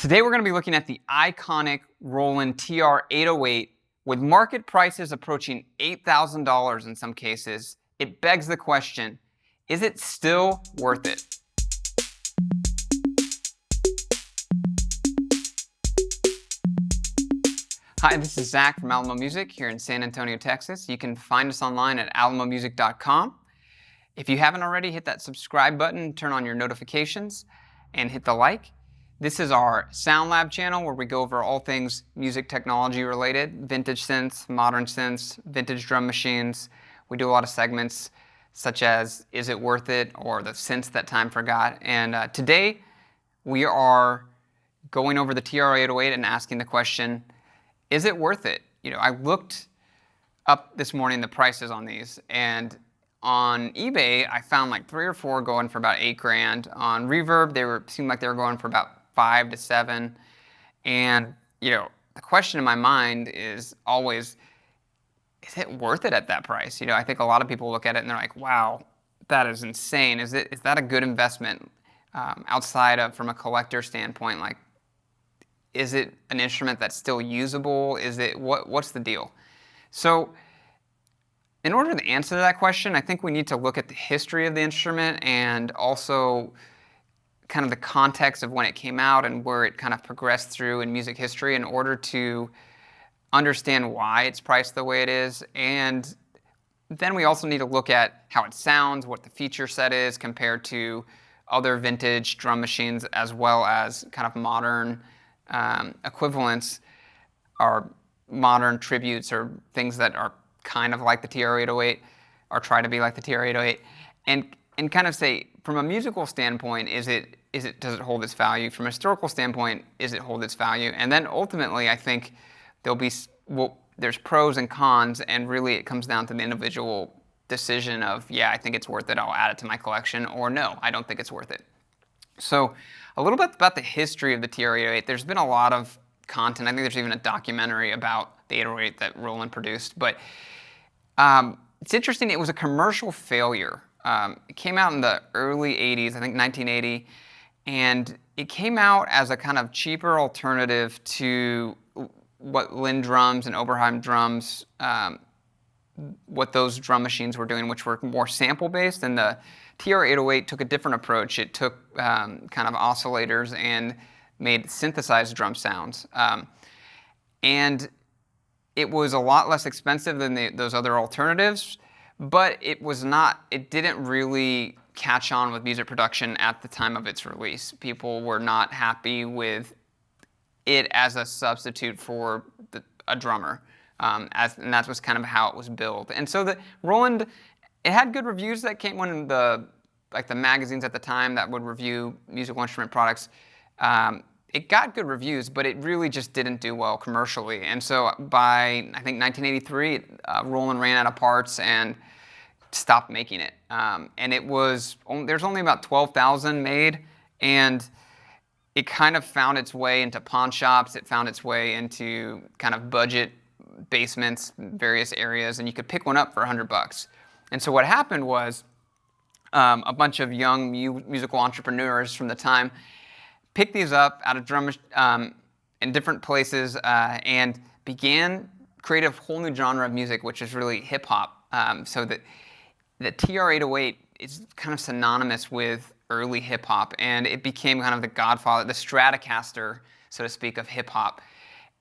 Today we're going to be looking at the iconic Roland TR-808 with market prices approaching $8,000 in some cases. It begs the question, is it still worth it? Hi, this is Zach from Alamo Music here in San Antonio, Texas. You can find us online at alamomusic.com. If you haven't already, hit that subscribe button, turn on your notifications, and hit the like. This is our Sound Lab channel where we go over all things music technology related, vintage synths, modern synths, vintage drum machines. We do a lot of segments such as Is It Worth It or The Synths That Time Forgot. And today we are going over the TR-808 and asking the question, is it worth it? You know, I looked up this morning the prices on these, and on eBay I found like 3 or 4 going for about $8,000. On Reverb seemed like they were going for about 5 to 7. And you know, the question in my mind is always, is it worth it at that price? You know, I think a lot of people look at it and they're like, wow, that is insane. Is that a good investment? Outside of from a collector standpoint, like, is it an instrument that's still usable? Is it what's the deal? So in order to answer that question, I think we need to look at the history of the instrument and also kind of the context of when it came out and where it kind of progressed through in music history in order to understand why it's priced the way it is. And then we also need to look at how it sounds, what the feature set is compared to other vintage drum machines, as well as kind of modern equivalents or modern tributes or things that are kind of like the TR-808 or try to be like the TR-808, and kind of say, from a musical standpoint, does it hold its value? From a historical standpoint, is it hold its value? And then ultimately, I think there's pros and cons, and really it comes down to the individual decision of, yeah, I think it's worth it, I'll add it to my collection, or no, I don't think it's worth it. So a little bit about the history of the TR-808. There's been a lot of content. I think there's even a documentary about the 808 that Roland produced. But it's interesting, it was a commercial failure. It came out in the early 80s, I think 1980, and it came out as a kind of cheaper alternative to what Linn drums and Oberheim drums, what those drum machines were doing, which were more sample-based, and the TR-808 took a different approach. It took kind of oscillators and made synthesized drum sounds. And it was a lot less expensive than those other alternatives, but it didn't really catch on with music production at the time of its release. People were not happy with it as a substitute for a drummer. And that was kind of how it was built. And so the Roland, it had good reviews that came when the magazines at the time that would review musical instrument products. It got good reviews, but it really just didn't do well commercially. And so by, I think, 1983, Roland ran out of parts and stopped making it. And there's only about 12,000 made, and it kind of found its way into pawn shops. It found its way into kind of budget basements, various areas, and you could pick one up for $100. And so what happened was a bunch of young musical entrepreneurs from the time picked these up out of drum in different places and began create a whole new genre of music, which is really hip hop. So that the TR-808 is kind of synonymous with early hip hop, and it became kind of the godfather, the Stratocaster, so to speak, of hip hop,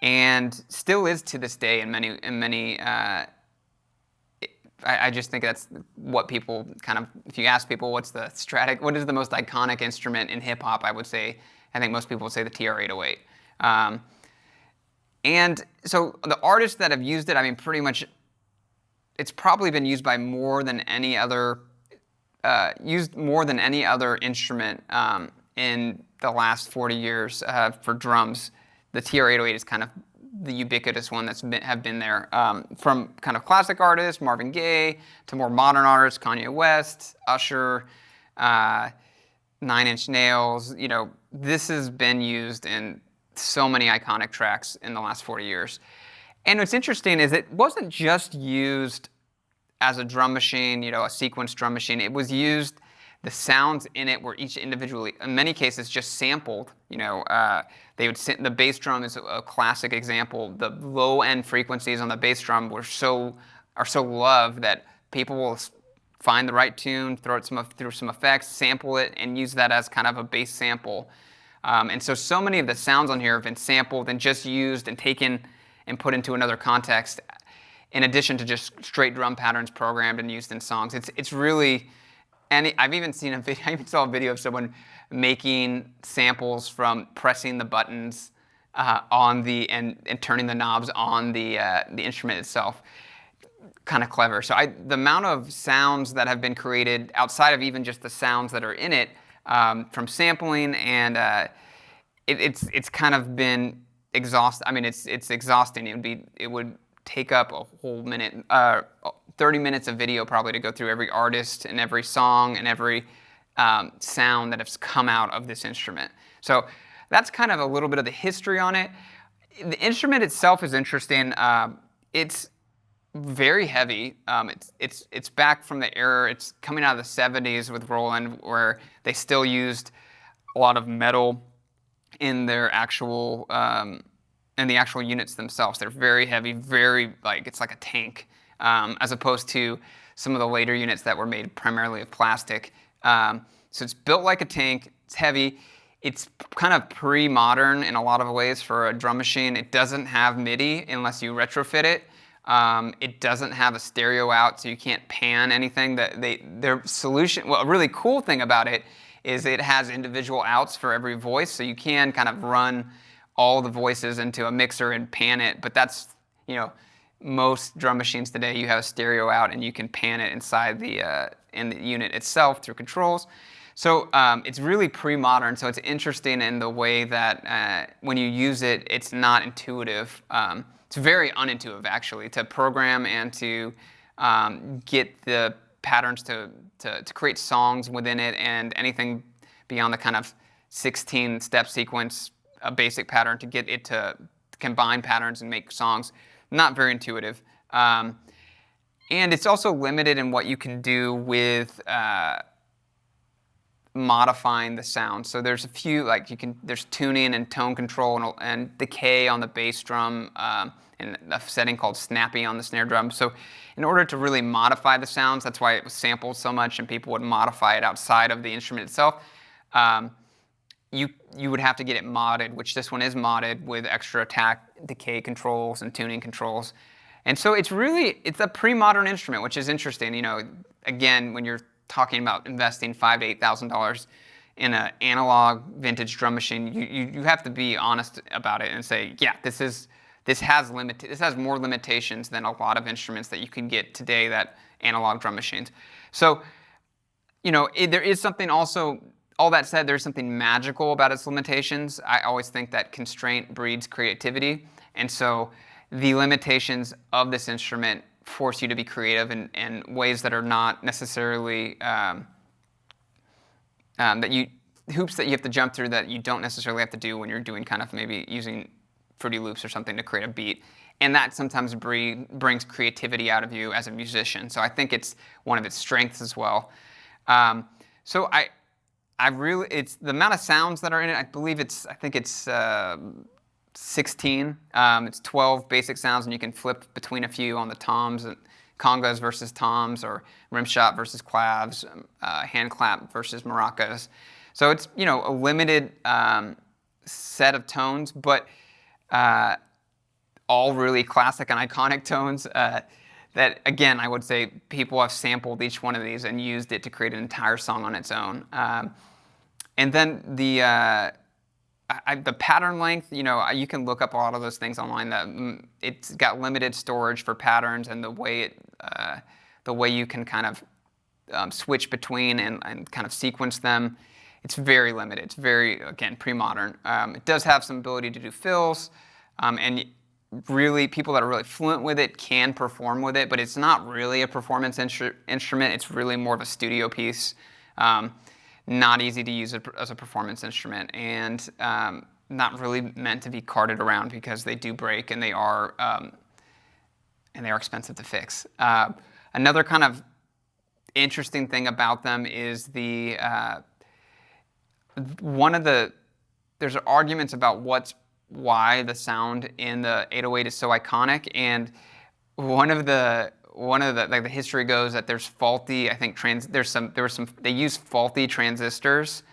and still is to this day in many. I just think that's what people kind of, if you ask people what is the most iconic instrument in hip hop, I think most people would say the TR-808. And so the artists that have used it, I mean, pretty much, it's probably been used by more than any other instrument in the last 40 years for drums. The TR-808 is kind of the ubiquitous one have been there, from kind of classic artists, Marvin Gaye, to more modern artists, Kanye West, Usher, 9 Inch Nails. You know, this has been used in so many iconic tracks in the last 40 years. And what's interesting is it wasn't just used as a drum machine, you know, a sequence drum machine. It was used the sounds in it were each individually, in many cases, just sampled. They would the bass drum is a classic example. The low end frequencies on the bass drum are so loved that people will find the right tune, throw it through some effects, sample it, and use that as kind of a bass sample. And so many of the sounds on here have been sampled and just used and taken and put into another context, in addition to just straight drum patterns programmed and used in songs. It's really, and I've even seen a video. I even saw a video of someone making samples from pressing the buttons on and turning the knobs on the instrument itself. Kind of clever. So the amount of sounds that have been created outside of even just the sounds that are in it from sampling, and it's kind of been exhausting. I mean, it's exhausting. It would take up a whole minute, 30 minutes of video probably to go through every artist and every song and every sound that has come out of this instrument. So that's kind of a little bit of the history on it. The instrument itself is interesting. It's very heavy. It's back from the era. It's coming out of the 70s with Roland, where they still used a lot of metal in their actual in the actual units themselves. They're very heavy, very it's like a tank, as opposed to some of the later units that were made primarily of plastic. So it's built like a tank. It's heavy. It's kind of pre-modern in a lot of ways for a drum machine. It doesn't have MIDI unless you retrofit it. It doesn't have a stereo out, so you can't pan anything. Their solution, well, a really cool thing about it is it has individual outs for every voice, so you can kind of run all the voices into a mixer and pan it. But that's, most drum machines today, you have a stereo out and you can pan it inside in the unit itself through controls. So it's really pre-modern, so it's interesting in the way that when you use it, it's not intuitive. It's very unintuitive, actually, to program and to get the patterns to create songs within it, and anything beyond the kind of 16-step sequence, a basic pattern, to get it to combine patterns and make songs. Not very intuitive. And it's also limited in what you can do with modifying the sound. So there's a few, there's tuning and tone control and decay on the bass drum, and a setting called snappy on the snare drum. So in order to really modify the sounds, that's why it was sampled so much and people would modify it outside of the instrument itself. You would have to get it modded, which this one is modded with extra attack, decay controls, and tuning controls. And so it's a pre-modern instrument, which is interesting. Again, when you're talking about investing $5,000 to $8,000 in an analog vintage drum machine, you have to be honest about it and say, yeah, this has more limitations than a lot of instruments that you can get today, that analog drum machines. So, there is something also. All that said, there's something magical about its limitations. I always think that constraint breeds creativity, and so the limitations of this instrument force you to be creative in ways that are not necessarily hoops that you have to jump through that you don't necessarily have to do when you're doing kind of maybe using Fruity Loops or something to create a beat. And that sometimes brings creativity out of you as a musician. So I think it's one of its strengths as well. So it's the amount of sounds that are in it. I think it's 16. It's 12 basic sounds, and you can flip between a few on the toms, and congas versus toms, or rim shot versus clavs, hand clap versus maracas. So it's a limited set of tones, but all really classic and iconic tones. That, again, I would say people have sampled each one of these and used it to create an entire song on its own. And then the pattern length, you can look up a lot of those things online. That it's got limited storage for patterns, and the way you can kind of switch between and kind of sequence them, it's very limited. It's very, again, pre-modern. It does have some ability to do fills, and really, people that are really fluent with it can perform with it, but it's not really a performance instrument. It's really more of a studio piece. Not easy to use as a performance instrument, and not really meant to be carted around because they do break, and they are expensive to fix. Another kind of interesting thing about them is there's arguments about why the sound in the 808 is so iconic, and one of the like the history goes that there's faulty, I think they use faulty transistors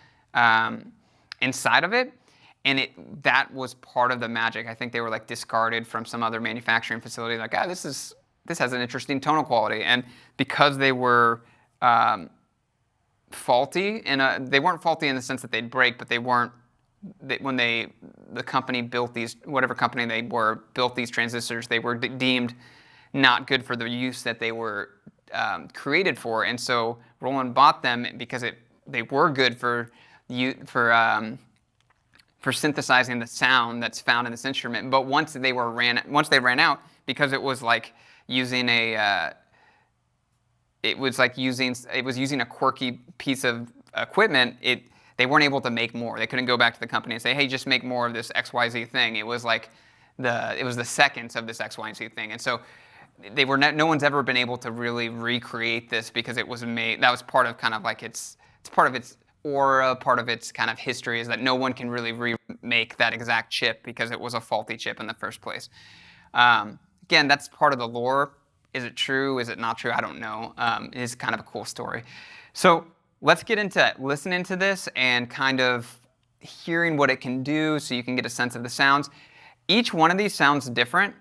inside of it, and that was part of the magic. I think they were like discarded from some other manufacturing facility, like, this has an interesting tonal quality, and because they were faulty, and they weren't faulty in the sense that they'd break, but they weren't. The company built whatever company they were built these transistors, they were deemed not good for the use that they were created for, and so Roland bought them because they were good for synthesizing the sound that's found in this instrument. But once they ran out, because it was like using it was using a quirky piece of equipment, they weren't able to make more. They couldn't go back to the company and say, hey, just make more of this XYZ thing. It was like it was the seconds of this XYZ thing. And so no one's ever been able to really recreate this, because it was made, that was part of kind of like it's part of its aura, part of its kind of history, is that no one can really remake that exact chip because it was a faulty chip in the first place. Again, that's part of the lore. Is it true? Is it not true? I don't know. It is kind of a cool story. So let's get into listening to this and kind of hearing what it can do, so you can get a sense of the sounds. Each one of these sounds different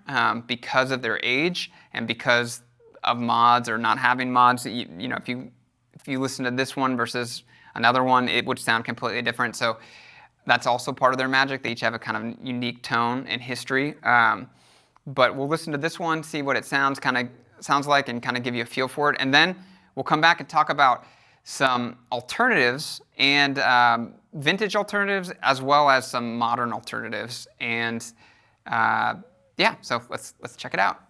because of their age and because of mods or not having mods. You know, if you listen to this one versus another one, it would sound completely different. So that's also part of their magic. They each have a kind of unique tone and history. But we'll listen to this one, see what it sounds like, and kind of give you a feel for it. And then we'll come back and talk about some alternatives, and vintage alternatives, as well as some modern alternatives. And yeah, so let's check it out.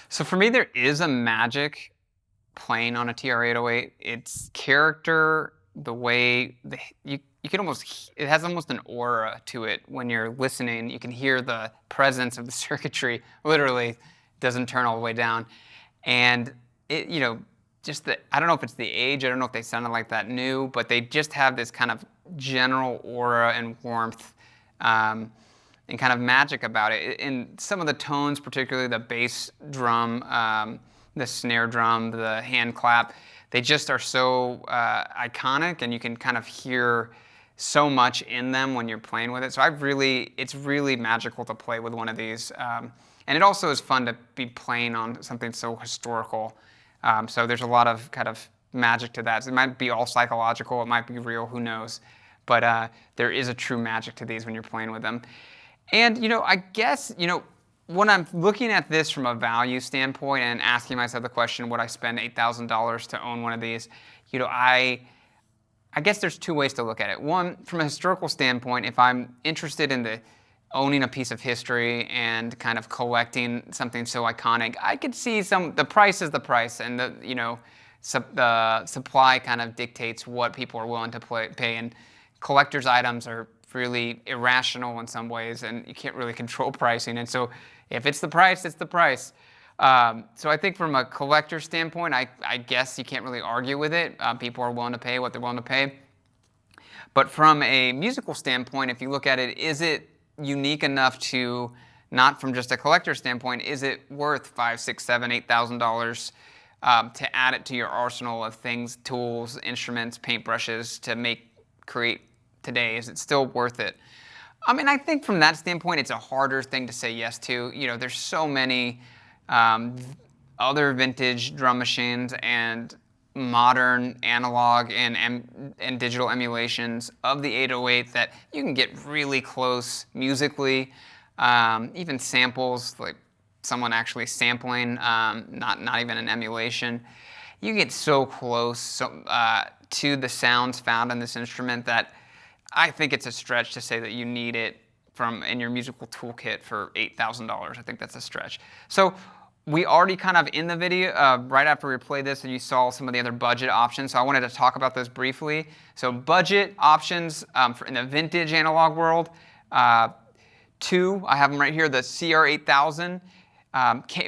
So for me, there is a magic playing on a TR-808. Its character, the way you can almost, it has almost an aura to it when you're listening. You can hear the presence of the circuitry. Literally, doesn't turn all the way down, and it, just the, I don't know if it's the age. I don't know if they sounded like that new, but they just have this kind of general aura and warmth. And kind of magic about it. In some of the tones, particularly the bass drum, the snare drum, the hand clap, they just are so iconic, and you can kind of hear so much in them when you're playing with it. So it's really magical to play with one of these. And it also is fun to be playing on something so historical. So there's a lot of kind of magic to that. So it might be all psychological, it might be real, who knows. But there is a true magic to these when you're playing with them. And, I guess, when I'm looking at this from a value standpoint and asking myself the question, would I spend $8,000 to own one of these? I guess there's two ways to look at it. One, from a historical standpoint, if I'm interested in owning a piece of history and kind of collecting something so iconic, I could see the price is the price, and the supply kind of dictates what people are willing to pay. And collector's items are really irrational in some ways, and you can't really control pricing. And so if it's the price, it's the price. So I think from a collector standpoint, I guess you can't really argue with it. People are willing to pay what they're willing to pay. But from a musical standpoint, if you look at it, is it unique enough to, not from just a collector standpoint, is it worth $5,000, $6,000, $7,000, $8,000 to add it to your arsenal of things, tools, instruments, paintbrushes to create today? Is it still worth it? I mean, I think from that standpoint, it's a harder thing to say yes to. There's so many other vintage drum machines and modern analog and digital emulations of the 808 that you can get really close musically. Even samples, like someone actually sampling, not even an emulation. You get so close to the sounds found in this instrument that I think it's a stretch to say that you need it in your musical toolkit for $8,000. I think that's a stretch. So we already kind of in the video, right after we played this, and you saw some of the other budget options. So I wanted to talk about those briefly. So budget options in the vintage analog world. Two, I have them right here, the CR8000.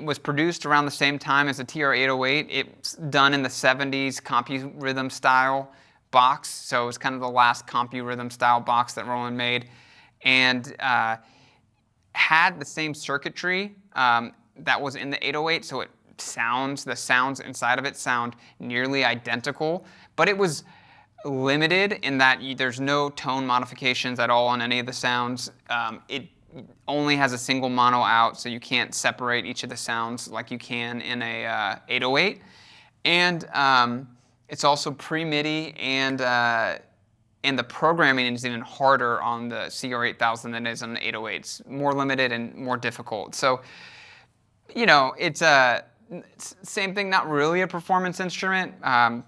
Was produced around the same time as the TR-808. It's done in the 70s CompuRhythm style box, so it's kind of the last CompuRhythm style box that Roland made, and had the same circuitry that was in the 808, so the sounds inside of it sound nearly identical, but it was limited in that there's no tone modifications at all on any of the sounds. It only has a single mono out, so you can't separate each of the sounds like you can in a 808. And it's also pre-MIDI, and the programming is even harder on the CR8000 than it is on the 808. It's more limited and more difficult. So, it's same thing, not really a performance instrument,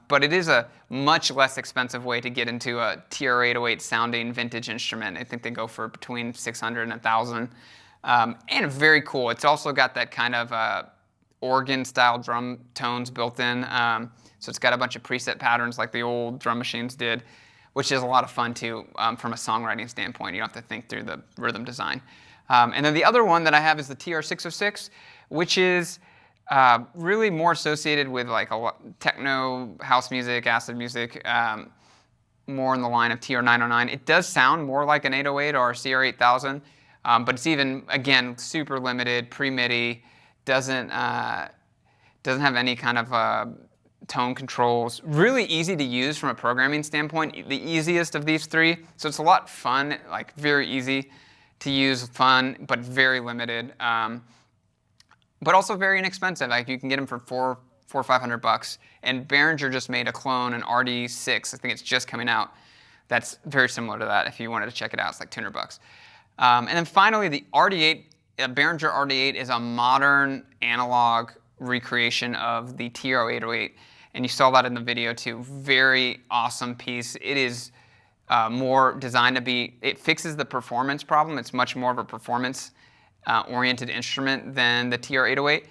but it is a much less expensive way to get into a TR-808 sounding vintage instrument. I think they go for between $600 and $1,000, and very cool. It's also got that kind of organ style drum tones built in, so it's got a bunch of preset patterns like the old drum machines did, which is a lot of fun too from a songwriting standpoint. You don't have to think through the rhythm design. And then the other one that I have is the TR606, which is really more associated with like techno, house music, acid music, more in the line of TR909. It does sound more like an 808 or a CR8000, but it's even, again, super limited, pre-MIDI, doesn't have any kind of tone controls. Really easy to use from a programming standpoint, the easiest of these three. So it's a lot fun, like very easy to use, fun, but very limited. But also very inexpensive. Like you can get them for $400 or $500. And Behringer just made a clone, an RD6. I think it's just coming out. That's very similar to that. If you wanted to check it out, it's like $200. And then finally, the RD8, Behringer RD8 is a modern analog recreation of the TR-808. And you saw that in the video too. Very awesome piece. It is more designed to be, it fixes the performance problem. It's much more of a performance oriented instrument than the TR-808.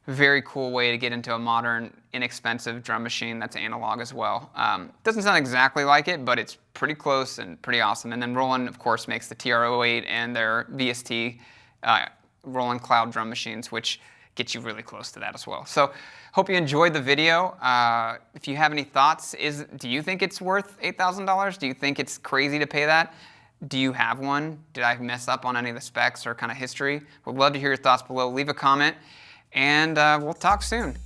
very cool way to get into a modern, inexpensive drum machine that's analog as well. Doesn't sound exactly like it, but it's pretty close and pretty awesome. And then Roland, of course, makes the TR-808 and their VST Roland Cloud drum machines, which get you really close to that as well. So hope you enjoyed the video. If you have any thoughts, do you think it's worth $8,000? Do you think it's crazy to pay that? Do you have one? Did I mess up on any of the specs or kind of history? Would love to hear your thoughts below. Leave a comment, and we'll talk soon.